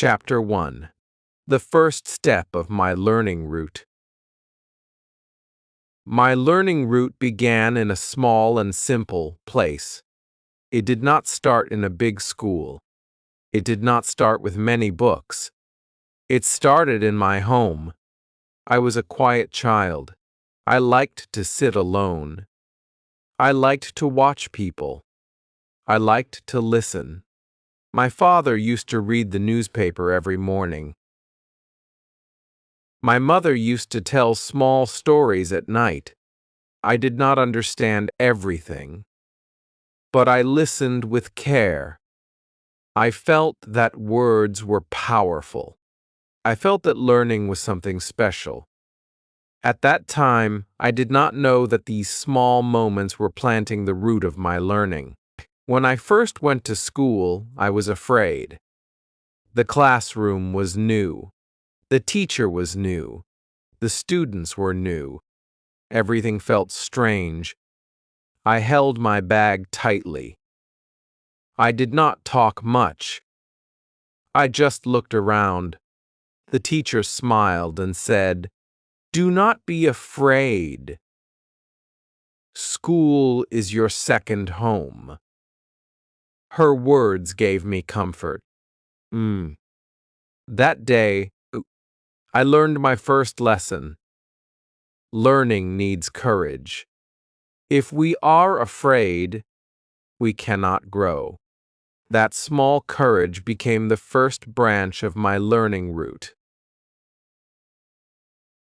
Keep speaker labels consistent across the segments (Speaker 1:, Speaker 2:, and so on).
Speaker 1: Chapter 1. The first step of my learning route. My learning route began in a small and simple place. It did not start in a big school. It did not start with many books. It started in my home. I was a quiet child. I liked to sit alone. I liked to watch people. I liked to listen. My father used to read the newspaper every morning. My mother used to tell small stories at night. I did not understand everything, but I listened with care. I felt that words were powerful. I felt that learning was something special. At that time, I did not know that these small moments were planting the root of my learning. When I first went to school, I was afraid. The classroom was new. The teacher was new. The students were new. Everything felt strange. I held my bag tightly. I did not talk much. I just looked around. The teacher smiled and said, "Do not be afraid. School is your second home." Her words gave me comfort. That day, I learned my first lesson. Learning needs courage. If we are afraid, we cannot grow. That small courage became the first branch of my learning route.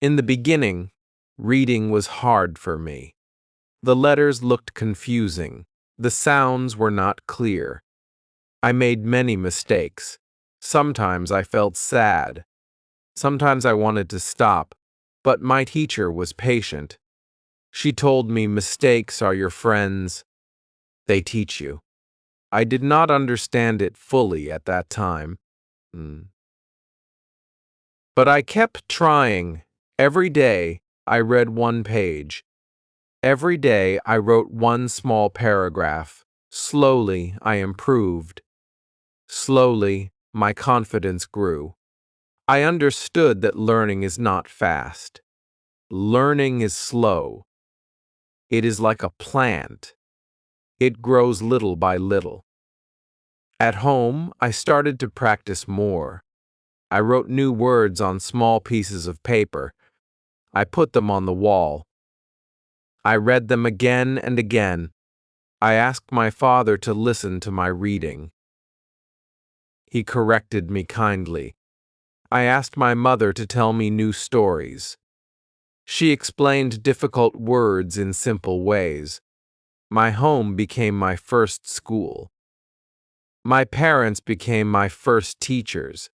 Speaker 1: In the beginning, reading was hard for me. The letters looked confusing. The sounds were not clear. I made many mistakes. Sometimes I felt sad. Sometimes I wanted to stop, but my teacher was patient. She told me mistakes are your friends. They teach you. I did not understand it fully at that time. But I kept trying. Every day, I read one page. Every day, I wrote one small paragraph. Slowly, I improved. Slowly, my confidence grew. I understood that learning is not fast. Learning is slow. It is like a plant. It grows little by little. At home, I started to practice more. I wrote new words on small pieces of paper. I put them on the wall. I read them again and again. I asked my father to listen to my reading. He corrected me kindly. I asked my mother to tell me new stories. She explained difficult words in simple ways. My home became my first school. My parents became my first teachers.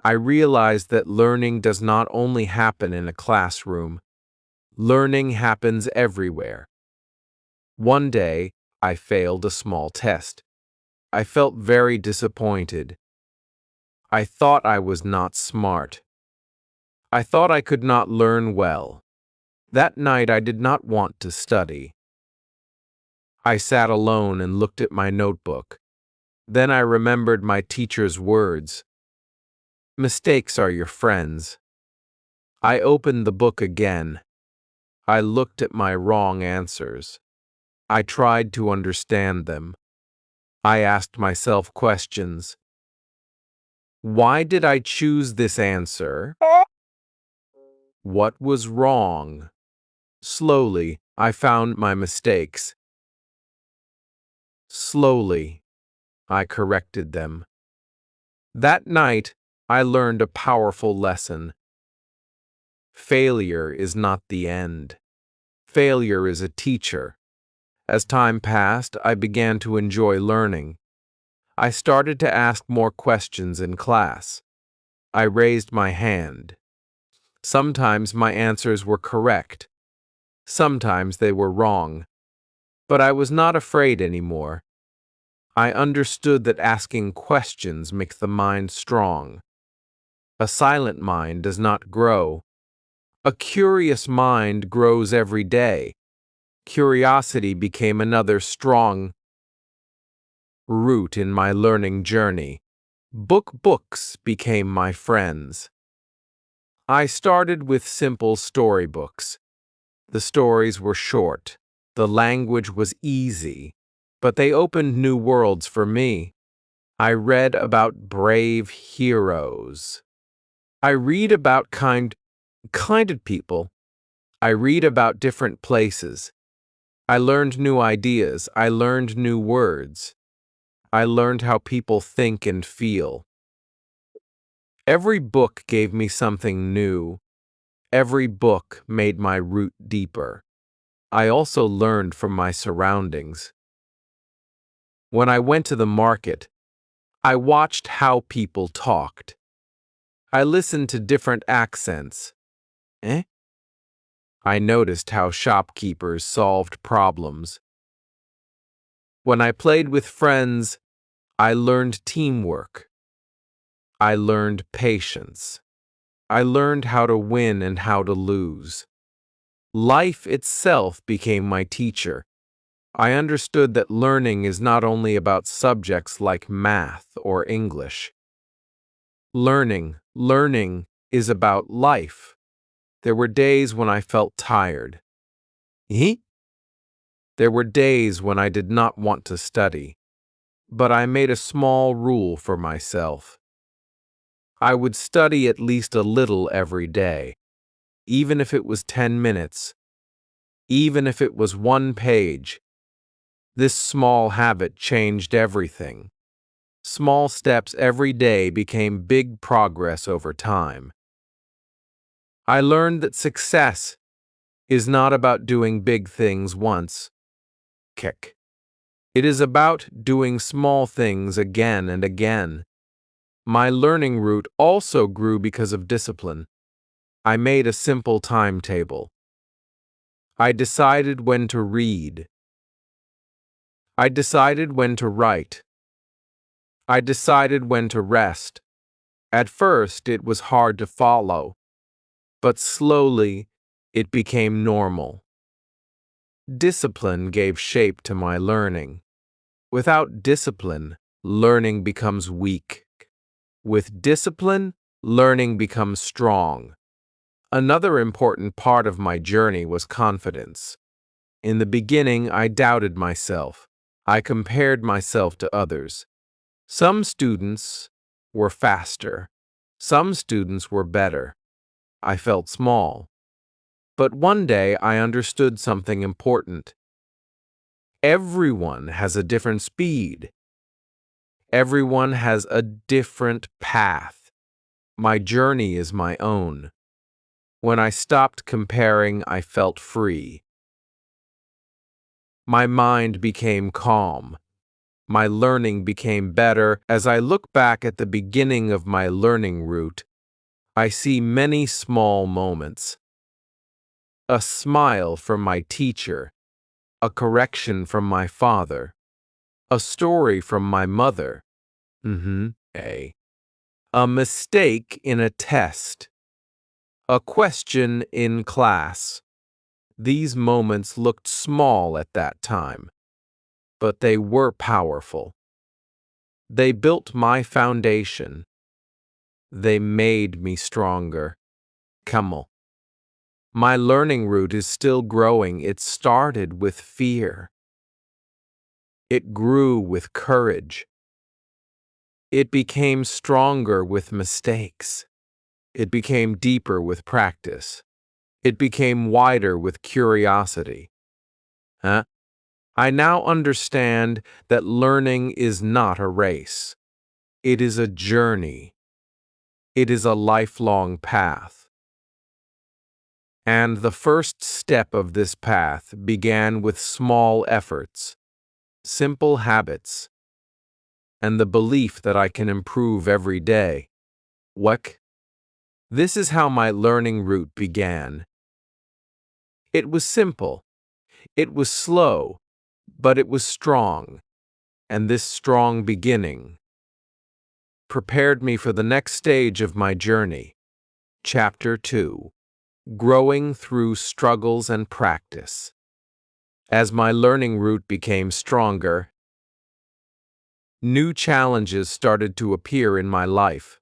Speaker 1: I realized that learning does not only happen in a classroom. Learning happens everywhere. One day, I failed a small test. I felt very disappointed. I thought I was not smart. I thought I could not learn well. That night I did not want to study. I sat alone and looked at my notebook. Then I remembered my teacher's words. Mistakes are your friends. I opened the book again. I looked at my wrong answers. I tried to understand them. I asked myself questions. Why did I choose this answer? What was wrong? Slowly, I found my mistakes. Slowly, I corrected them. That night, I learned a powerful lesson. Failure is not the end. Failure is a teacher. As time passed, I began to enjoy learning. I started to ask more questions in class. I raised my hand. Sometimes my answers were correct. Sometimes they were wrong. But I was not afraid anymore. I understood that asking questions makes the mind strong. A silent mind does not grow. A curious mind grows every day. Curiosity became another strong root in my learning journey. Books became my friends. I started with simple storybooks. The stories were short, the language was easy, but they opened new worlds for me. I read about brave heroes. I read about kind people. I read about different places. I learned new ideas. I learned new words. I learned how people think and feel. Every book gave me something new. Every book made my root deeper. I also learned from my surroundings. When I went to the market, I watched how people talked. I listened to different accents. Eh? I noticed how shopkeepers solved problems. When I played with friends, I learned teamwork. I learned patience. I learned how to win and how to lose. Life itself became my teacher. I understood that learning is not only about subjects like math or English. Learning is about life. There were days when I felt tired. There were days when I did not want to study, but I made a small rule for myself. I would study at least a little every day, even if it was 10 minutes, even if it was one page. This small habit changed everything. Small steps every day became big progress over time. I learned that success is not about doing big things once. It is about doing small things again and again. My learning route also grew because of discipline. I made a simple timetable. I decided when to read. I decided when to write. I decided when to rest. At first, it was hard to follow, but slowly, it became normal. Discipline gave shape to my learning. Without discipline, learning becomes weak. With discipline, learning becomes strong. Another important part of my journey was confidence. In the beginning, I doubted myself. I compared myself to others. Some students were faster. Some students were better. I felt small. But one day I understood something important. Everyone has a different speed. Everyone has a different path. My journey is my own. When I stopped comparing, I felt free. My mind became calm. My learning became better. As I look back at the beginning of my learning route, I see many small moments. A smile from my teacher, a correction from my father, a story from my mother, a mistake in a test, a question in class. These moments looked small at that time, but they were powerful. They built my foundation. They made me stronger. Kamal. My learning route is still growing. It started with fear. It grew with courage. It became stronger with mistakes. It became deeper with practice. It became wider with curiosity. I now understand that learning is not a race. It is a journey. It is a lifelong path. And the first step of this path began with small efforts, simple habits, and the belief that I can improve every day. This is how my learning route began. It was simple. It was slow, but it was strong. And this strong beginning prepared me for the next stage of my journey. Chapter 2: Growing Through Struggles and Practice. As my learning route became stronger, New challenges started to appear in my life.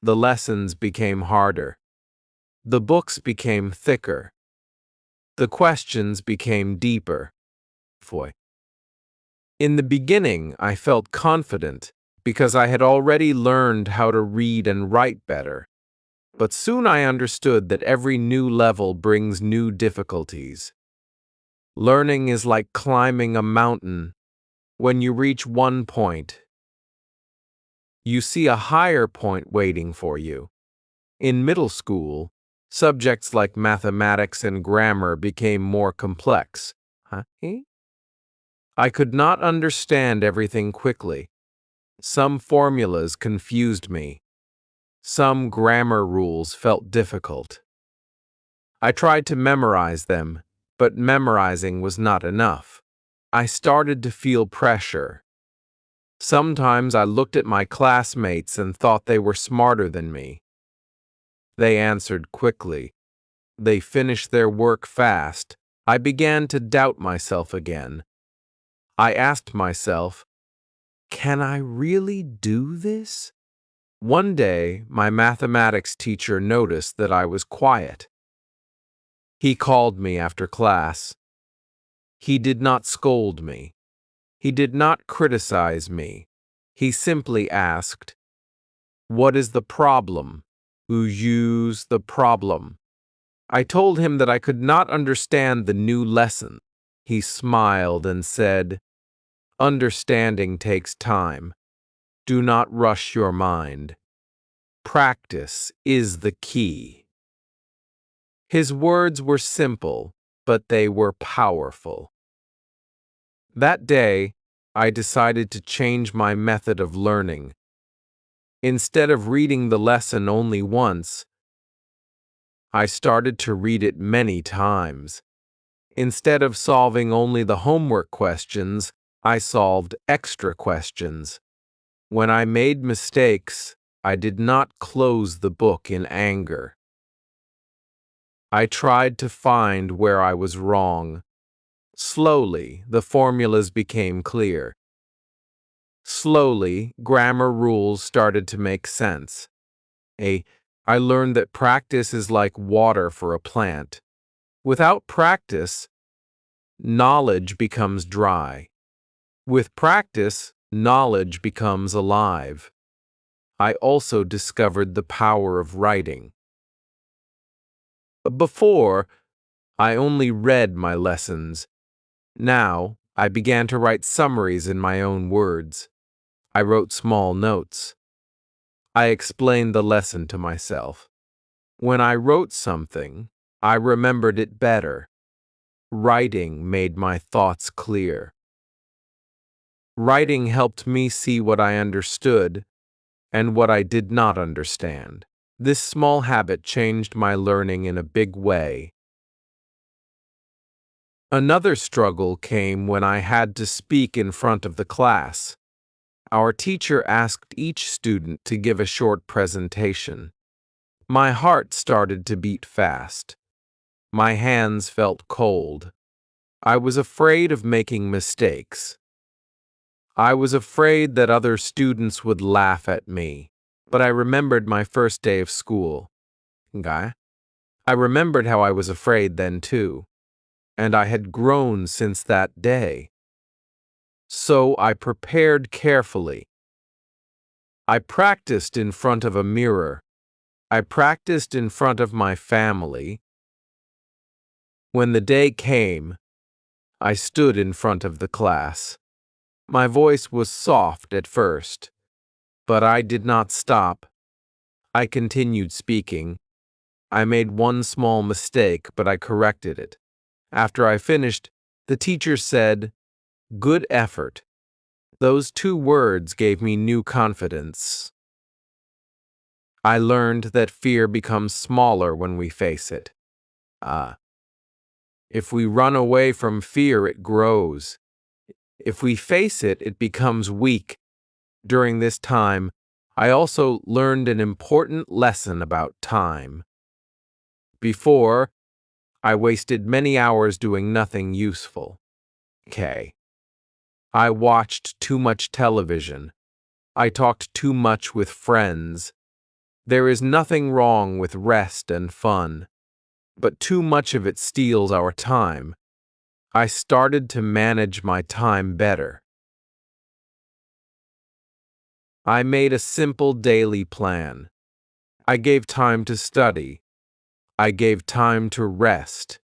Speaker 1: The lessons became harder. The books became thicker. The questions became deeper. Foy. In the beginning, I felt confident because I had already learned how to read and write better. But soon I understood that every new level brings new difficulties. Learning is like climbing a mountain. When you reach one point, you see a higher point waiting for you. In middle school, subjects like mathematics and grammar became more complex. I could not understand everything quickly. Some formulas confused me. Some grammar rules felt difficult. I tried to memorize them, but memorizing was not enough. I started to feel pressure. Sometimes I looked at my classmates and thought they were smarter than me. They answered quickly. They finished their work fast. I began to doubt myself again. I asked myself, can I really do this? One day, my mathematics teacher noticed that I was quiet. He called me after class. He did not scold me. He did not criticize me. He simply asked, "What is the problem? Use the problem." I told him that I could not understand the new lesson. He smiled and said, "Understanding takes time. Do not rush your mind. Practice is the key." His words were simple, but they were powerful. That day, I decided to change my method of learning. Instead of reading the lesson only once, I started to read it many times. Instead of solving only the homework questions, I solved extra questions. When I made mistakes, I did not close the book in anger. I tried to find where I was wrong. Slowly, the formulas became clear. Slowly, grammar rules started to make sense. I learned that practice is like water for a plant. Without practice, knowledge becomes dry. With practice, knowledge becomes alive. I also discovered the power of writing. Before, I only read my lessons. Now, I began to write summaries in my own words. I wrote small notes. I explained the lesson to myself. When I wrote something, I remembered it better. Writing made my thoughts clear. Writing helped me see what I understood and what I did not understand. This small habit changed my learning in a big way. Another struggle came when I had to speak in front of the class. Our teacher asked each student to give a short presentation. My heart started to beat fast. My hands felt cold. I was afraid of making mistakes. I was afraid that other students would laugh at me, but I remembered my first day of school. I remembered how I was afraid then too, and I had grown since that day. So I prepared carefully. I practiced in front of a mirror. I practiced in front of my family. When the day came, I stood in front of the class. My voice was soft at first, but I did not stop. I continued speaking. I made one small mistake, but I corrected it. After I finished, the teacher said, "Good effort." Those 2 words gave me new confidence. I learned that fear becomes smaller when we face it. If we run away from fear, it grows. If we face it, it becomes weak. During this time, I also learned an important lesson about time. Before, I wasted many hours doing nothing useful. I watched too much television. I talked too much with friends. There is nothing wrong with rest and fun, but too much of it steals our time. I started to manage my time better. I made a simple daily plan. I gave time to study. I gave time to rest.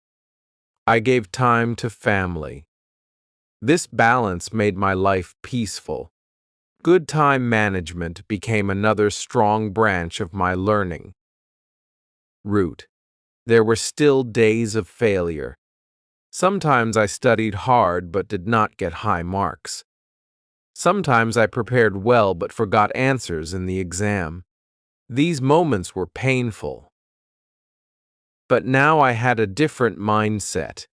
Speaker 1: I gave time to family. This balance made my life peaceful. Good time management became another strong branch of my learning route. There were still days of failure. Sometimes I studied hard but did not get high marks. Sometimes I prepared well but forgot answers in the exam. These moments were painful. But now I had a different mindset.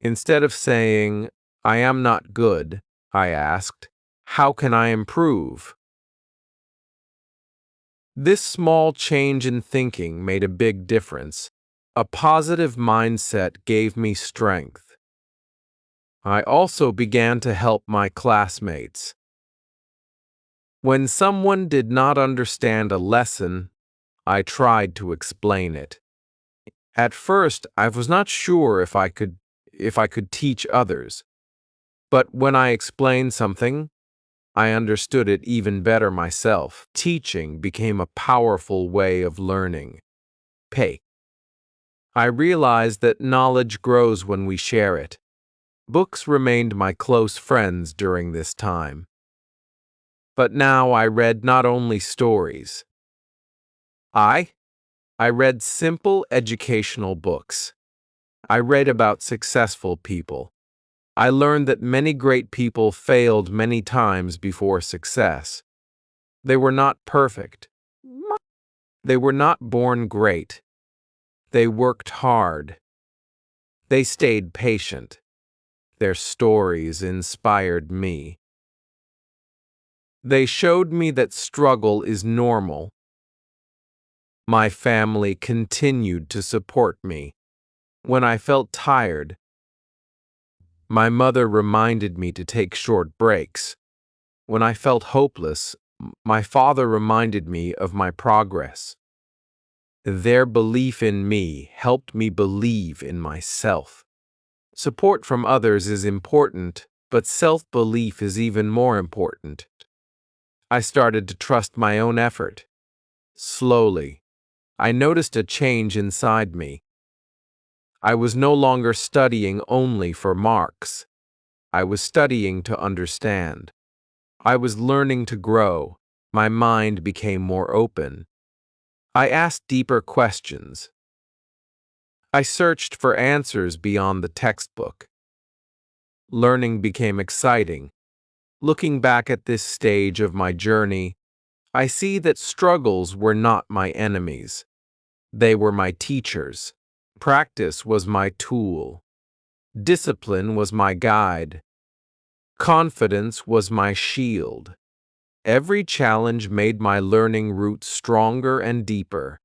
Speaker 1: Instead of saying, "I am not good," I asked, "How can I improve?" This small change in thinking made a big difference. A positive mindset gave me strength. I also began to help my classmates. When someone did not understand a lesson, I tried to explain it. At first, I was not sure if I could teach others. But when I explained something, I understood it even better myself. Teaching became a powerful way of learning. I realized that knowledge grows when we share it. Books remained my close friends during this time. But now I read not only stories. I read simple educational books. I read about successful people. I learned that many great people failed many times before success. They were not perfect. They were not born great. They worked hard. They stayed patient. Their stories inspired me. They showed me that struggle is normal. My family continued to support me. When I felt tired, my mother reminded me to take short breaks. When I felt hopeless, my father reminded me of my progress. Their belief in me helped me believe in myself. Support from others is important, but self-belief is even more important. I started to trust my own effort. Slowly, I noticed a change inside me. I was no longer studying only for marks. I was studying to understand. I was learning to grow. My mind became more open. I asked deeper questions. I searched for answers beyond the textbook. Learning became exciting. Looking back at this stage of my journey, I see that struggles were not my enemies. They were my teachers. Practice was my tool. Discipline was my guide. Confidence was my shield. Every challenge made my learning route stronger and deeper.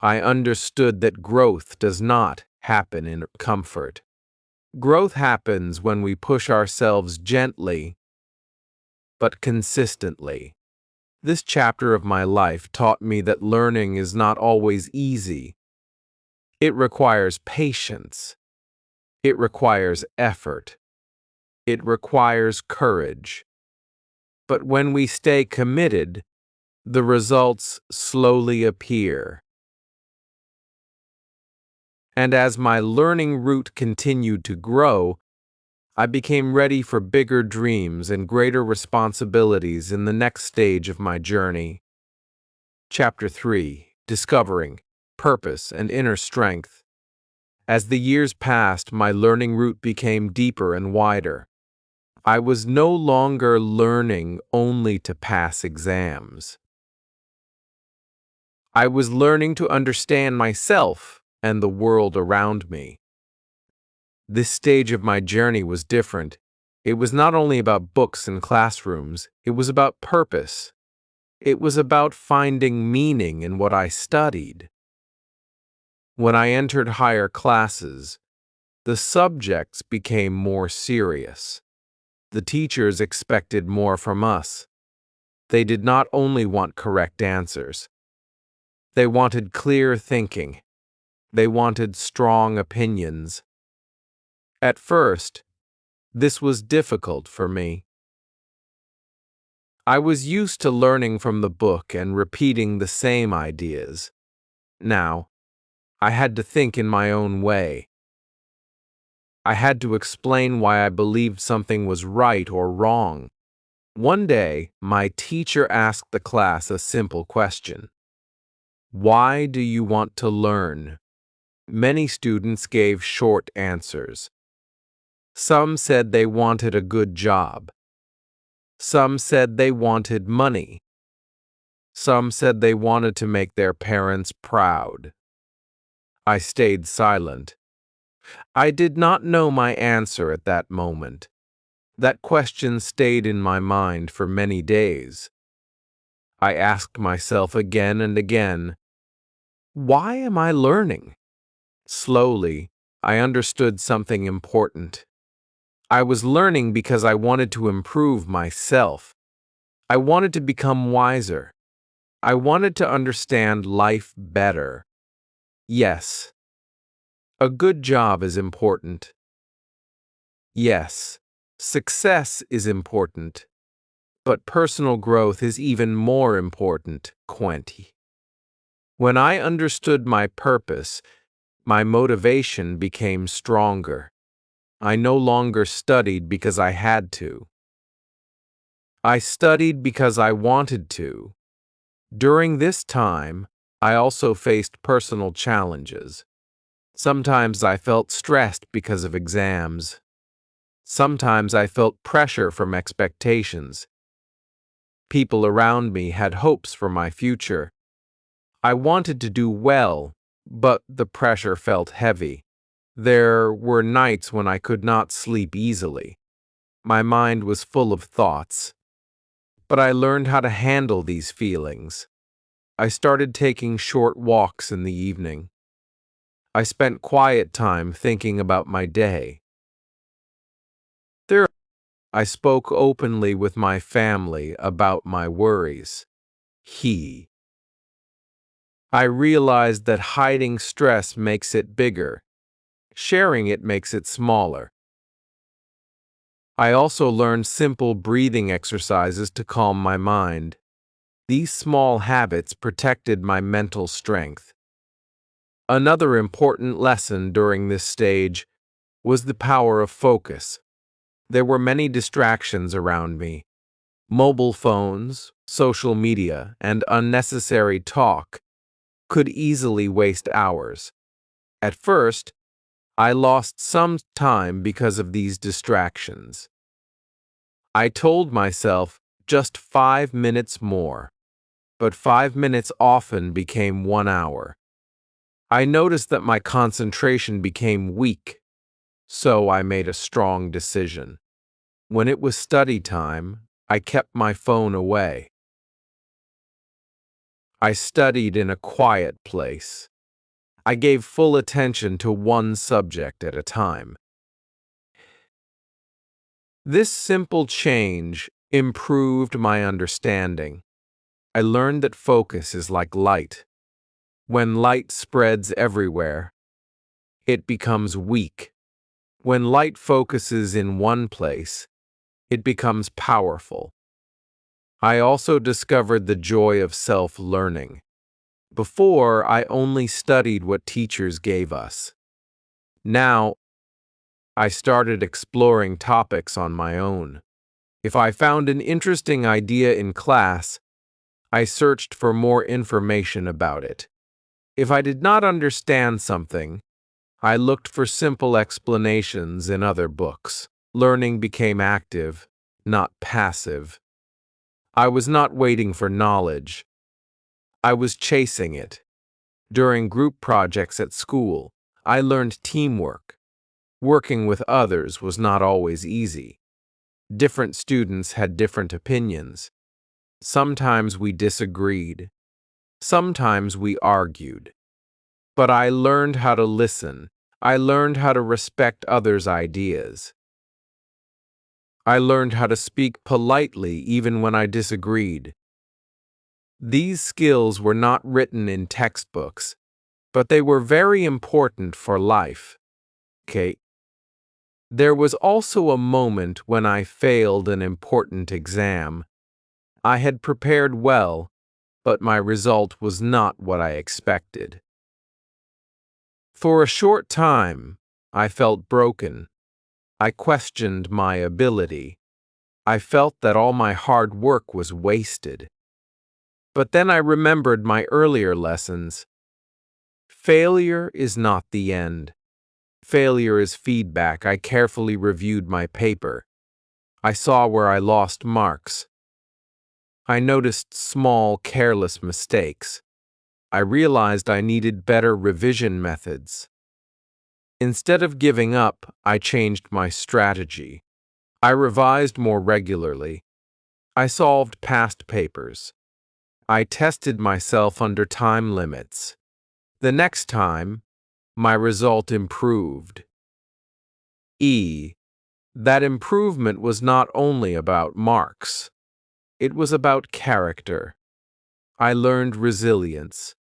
Speaker 1: I understood that growth does not happen in comfort. Growth happens when we push ourselves gently, but consistently. This chapter of my life taught me that learning is not always easy. It requires patience. It requires effort. It requires courage. But when we stay committed, the results slowly appear. And as my learning route continued to grow, I became ready for bigger dreams and greater responsibilities in the next stage of my journey. Chapter 3: Discovering Purpose and Inner Strength. As the years passed, my learning route became deeper and wider. I was no longer learning only to pass exams. I was learning to understand myself and the world around me. This stage of my journey was different. It was not only about books and classrooms, it was about purpose. It was about finding meaning in what I studied. When I entered higher classes, The subjects became more serious. The teachers expected more from us. They did not only want correct answers. They wanted clear thinking. They wanted strong opinions. At first, this was difficult for me. I was used to learning from the book and repeating the same ideas. Now, I had to think in my own way. I had to explain why I believed something was right or wrong. One day, my teacher asked the class a simple question. Why do you want to learn? Many students gave short answers. Some said they wanted a good job. Some said they wanted money. Some said they wanted to make their parents proud. I stayed silent. I did not know my answer at that moment. That question stayed in my mind for many days. I asked myself again and again, why am I learning? Slowly, I understood something important. I was learning because I wanted to improve myself. I wanted to become wiser. I wanted to understand life better. Yes, a good job is important. Yes, success is important. But personal growth is even more important, Quenty. When I understood my purpose, my motivation became stronger. I no longer studied because I had to. I studied because I wanted to. During this time, I also faced personal challenges. Sometimes I felt stressed because of exams. Sometimes I felt pressure from expectations. People around me had hopes for my future. I wanted to do well, but the pressure felt heavy. There were nights when I could not sleep easily. My mind was full of thoughts. But I learned how to handle these feelings. I started taking short walks in the evening. I spent quiet time thinking about my day. There, I spoke openly with my family about my worries. I realized that hiding stress makes it bigger. Sharing it makes it smaller. I also learned simple breathing exercises to calm my mind. These small habits protected my mental strength. Another important lesson during this stage was the power of focus. There were many distractions around me. Mobile phones, social media, and unnecessary talk could easily waste hours. At first, I lost some time because of these distractions. I told myself just 5 minutes more, but 5 minutes often became 1 hour. I noticed that my concentration became weak, so I made a strong decision. When it was study time, I kept my phone away. I studied in a quiet place. I gave full attention to one subject at a time. This simple change improved my understanding. I learned that focus is like light. When light spreads everywhere, it becomes weak. When light focuses in one place, it becomes powerful. I also discovered the joy of self-learning. Before, I only studied what teachers gave us. Now, I started exploring topics on my own. If I found an interesting idea in class, I searched for more information about it. If I did not understand something, I looked for simple explanations in other books. Learning became active, not passive. I was not waiting for knowledge. I was chasing it. During group projects at school, I learned teamwork. Working with others was not always easy. Different students had different opinions. Sometimes we disagreed. Sometimes we argued. But I learned how to listen, I learned how to respect others' ideas. I learned how to speak politely even when I disagreed. These skills were not written in textbooks, but they were very important for life. Okay. There was also a moment when I failed an important exam. I had prepared well, but my result was not what I expected. For a short time, I felt broken. I questioned my ability. I felt that all my hard work was wasted. But then I remembered my earlier lessons. Failure is not the end. Failure is feedback. I carefully reviewed my paper. I saw where I lost marks. I noticed small, careless mistakes. I realized I needed better revision methods. Instead of giving up, I changed my strategy. I revised more regularly. I solved past papers. I tested myself under time limits. The next time, my result improved. That improvement was not only about marks. It was about character. I learned resilience.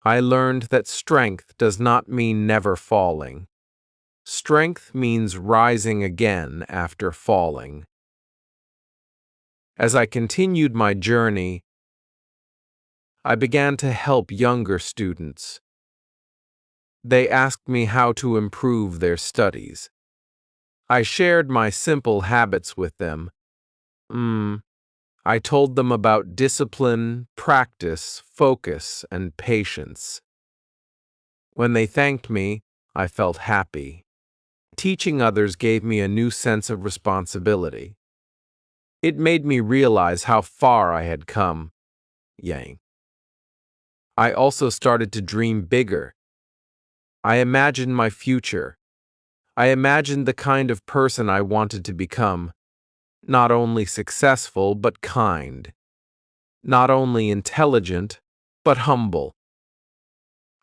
Speaker 1: I learned that strength does not mean never falling. Strength means rising again after falling. As I continued my journey, I began to help younger students. They asked me how to improve their studies. I shared my simple habits with them. I told them about discipline, practice, focus, and patience. When they thanked me, I felt happy. Teaching others gave me a new sense of responsibility. It made me realize how far I had come. I also started to dream bigger. I imagined my future. I imagined the kind of person I wanted to become. Not only successful, but kind. Not only intelligent, but humble.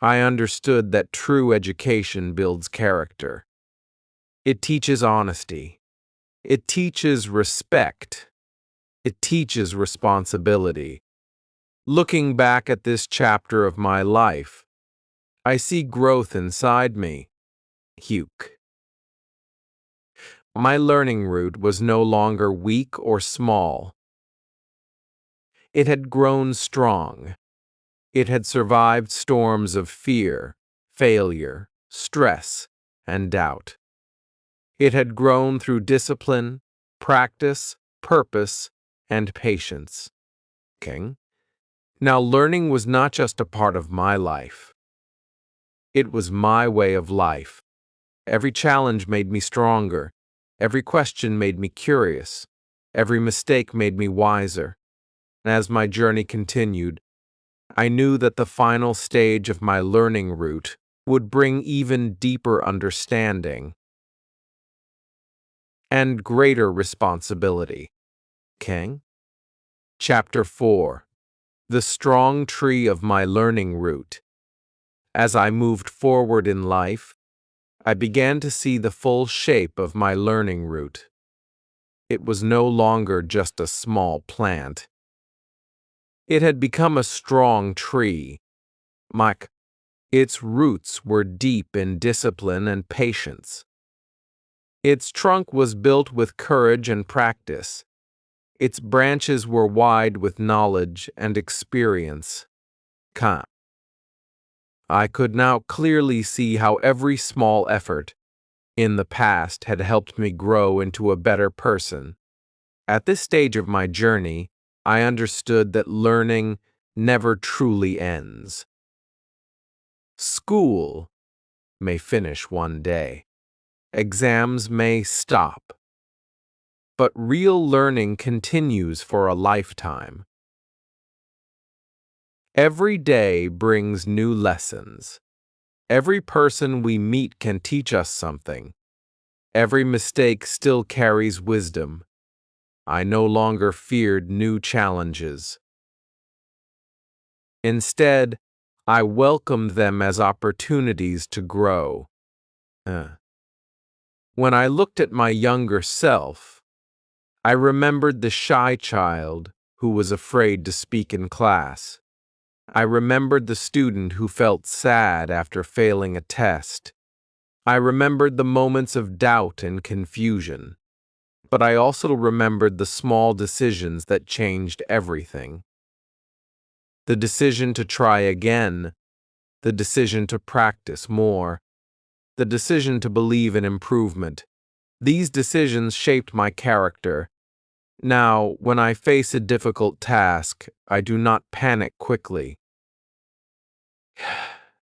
Speaker 1: I understood that true education builds character. It teaches honesty. It teaches respect. It teaches responsibility. Looking back at this chapter of my life, I see growth inside me. My learning route was no longer weak or small. It had grown strong. It had survived storms of fear, failure, stress, and doubt. It had grown through discipline, practice, purpose, and patience. Now, learning was not just a part of my life. It was my way of life. Every challenge made me stronger. Every question made me curious. Every mistake made me wiser. As my journey continued, I knew that the final stage of my learning route would bring even deeper understanding and greater responsibility. Chapter 4: The Strong Tree of My Learning Route. As I moved forward in life, I began to see the full shape of my learning route. It was no longer just a small plant. It had become a strong tree. Its roots were deep in discipline and patience. Its trunk was built with courage and practice. Its branches were wide with knowledge and experience. I could now clearly see how every small effort in the past had helped me grow into a better person. At this stage of my journey, I understood that learning never truly ends. School may finish one day. Exams may stop. But real learning continues for a lifetime. Every day brings new lessons. Every person we meet can teach us something. Every mistake still carries wisdom. I no longer feared new challenges. Instead, I welcomed them as opportunities to grow. When I looked at my younger self, I remembered the shy child who was afraid to speak in class. I remembered the student who felt sad after failing a test. I remembered the moments of doubt and confusion. But I also remembered the small decisions that changed everything. The decision to try again, the decision to practice more, the decision to believe in improvement. These decisions shaped my character. Now, when I face a difficult task, I do not panic quickly.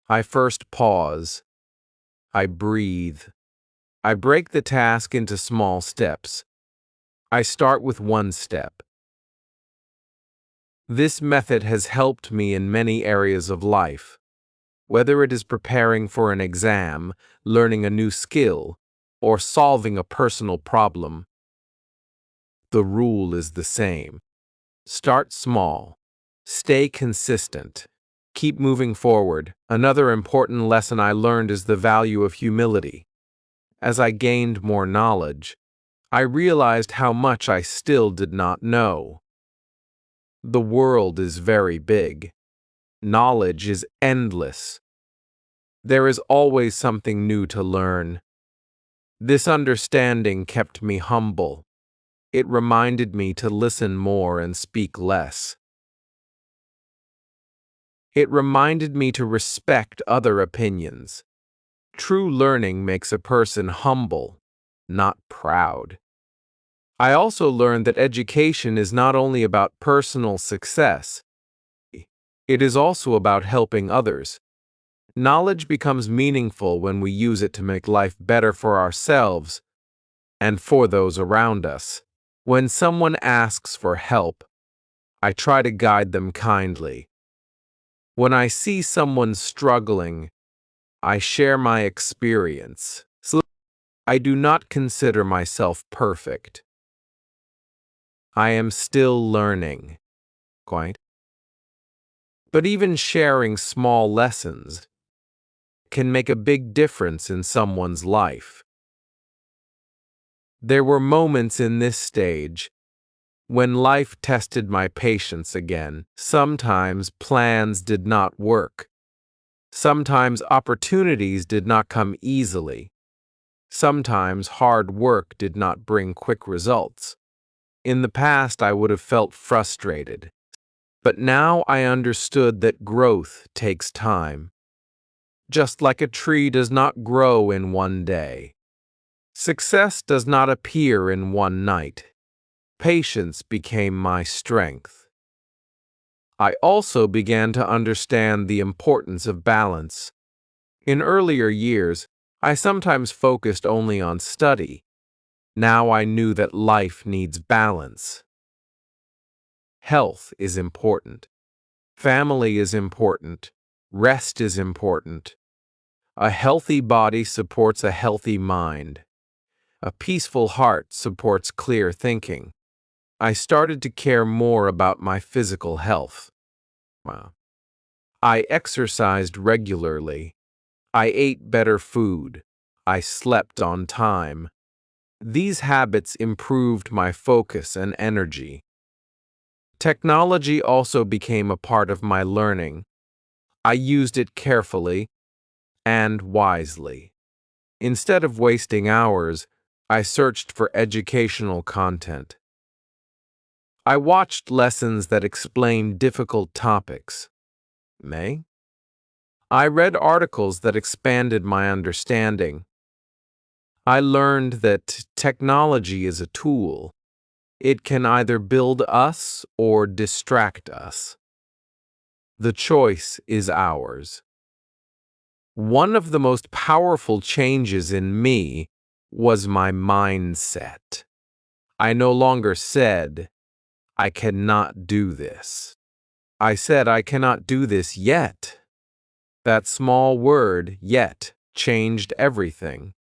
Speaker 1: I first pause. I breathe. I break the task into small steps. I start with one step. This method has helped me in many areas of life. Whether it is preparing for an exam, learning a new skill, or solving a personal problem, the rule is the same. Start small. Stay consistent. Keep moving forward. Another important lesson I learned is the value of humility. As I gained more knowledge, I realized how much I still did not know. The world is very big. Knowledge is endless. There is always something new to learn. This understanding kept me humble. It reminded me to listen more and speak less. It reminded me to respect other opinions. True learning makes a person humble, not proud. I also learned that education is not only about personal success, it is also about helping others. Knowledge becomes meaningful when we use it to make life better for ourselves and for those around us. When someone asks for help, I try to guide them kindly. When I see someone struggling, I share my experience. I do not consider myself perfect. I am still learning. Quite. But even sharing small lessons can make a big difference in someone's life. There were moments in this stage when life tested my patience again. Sometimes plans did not work. Sometimes opportunities did not come easily. Sometimes hard work did not bring quick results. In the past, I would have felt frustrated. But now I understood that growth takes time. Just like a tree does not grow in one day. Success does not appear in one night. Patience became my strength. I also began to understand the importance of balance. In earlier years, I sometimes focused only on study. Now I knew that life needs balance. Health is important. Family is important. Rest is important. A healthy body supports a healthy mind. A peaceful heart supports clear thinking. I started to care more about my physical health. I exercised regularly. I ate better food. I slept on time. These habits improved my focus and energy. Technology also became a part of my learning. I used it carefully and wisely. Instead of wasting hours, I searched for educational content. I watched lessons that explained difficult topics. I read articles that expanded my understanding. I learned that technology is a tool. It can either build us or distract us. The choice is ours. One of the most powerful changes in me was my mindset. I no longer said, I cannot do this. I said, I cannot do this yet. That small word, yet, changed everything.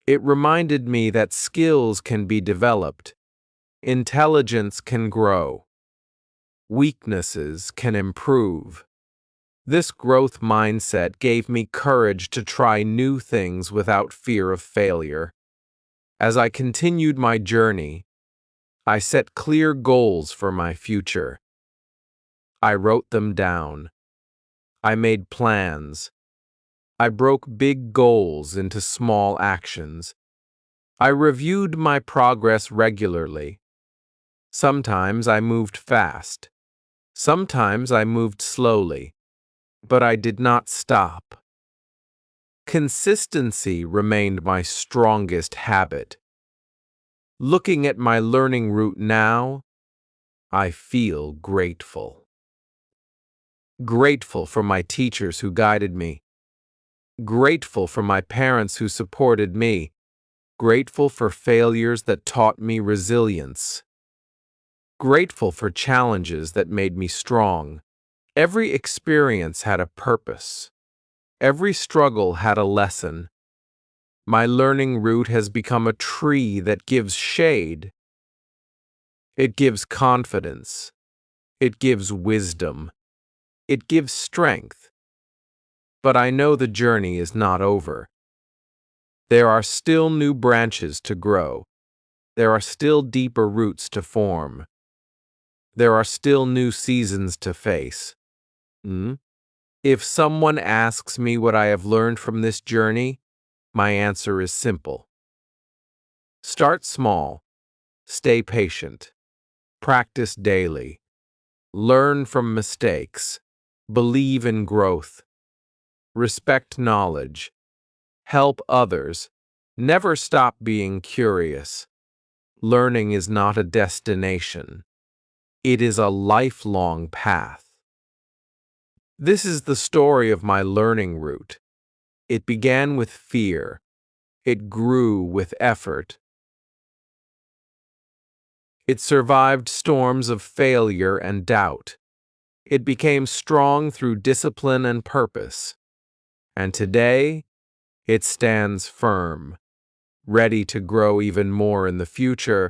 Speaker 1: It reminded me that skills can be developed, intelligence can grow, weaknesses can improve. This growth mindset gave me courage to try new things without fear of failure. As I continued my journey, I set clear goals for my future. I wrote them down. I made plans. I broke big goals into small actions. I reviewed my progress regularly. Sometimes I moved fast. Sometimes I moved slowly. But I did not stop. Consistency remained my strongest habit. Looking at my learning route now, I feel grateful. Grateful for my teachers who guided me. Grateful for my parents who supported me. Grateful for failures that taught me resilience. Grateful for challenges that made me strong. Every experience had a purpose. Every struggle had a lesson. My learning route has become a tree that gives shade. It gives confidence. It gives wisdom. It gives strength. But I know the journey is not over. There are still new branches to grow. There are still deeper roots to form. There are still new seasons to face. If someone asks me what I have learned from this journey, my answer is simple. Start small. Stay patient. Practice daily. Learn from mistakes. Believe in growth. Respect knowledge. Help others. Never stop being curious. Learning is not a destination. It is a lifelong path. This is the story of my learning route. It began with fear. It grew with effort. It survived storms of failure and doubt. It became strong through discipline and purpose. And today, it stands firm, ready to grow even more in the future